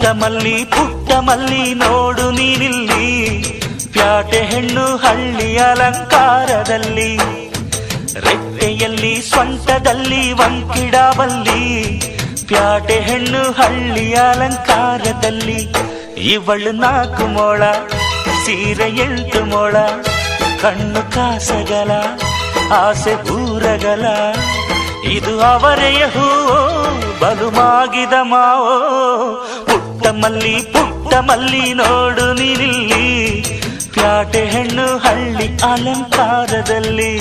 ಪುಟ್ಟ ಮಲ್ಲಿ ನೋಡು ನೀನಿಲ್ಲಿ, ಪ್ಯಾಟೆ ಹೆಣ್ಣು ಹಳ್ಳಿ ಅಲಂಕಾರದಲ್ಲಿ, ರೆಟ್ಟೆಯಲ್ಲಿ ಸ್ವಂಟದಲ್ಲಿ ವಂಕಿಡಬಲ್ಲಿ, ಪ್ಯಾಟೆ ಹೆಣ್ಣು ಹಳ್ಳಿ ಅಲಂಕಾರದಲ್ಲಿ. ಇವಳು 4 ಮೊಳ ಸೀರೆ 8 ಮೊಳ, ಕಣ್ಣು ಕಾಸಗಲ ಆಸೆ ಊರಗಲ, ಇದು ಅವರೆಯ ಹೂವೋ ಬಲು ಮಾಗಿದ ಮಾವೋ. ಪುಟ್ಟ ಮಲ್ಲಿ ನೋಡು ನೀನಿಲ್ಲಿ, ಪ್ಯಾಟೆ ಹೆಣ್ಣು ಹಳ್ಳಿ ಅಲಂಕಾರದಲ್ಲಿ.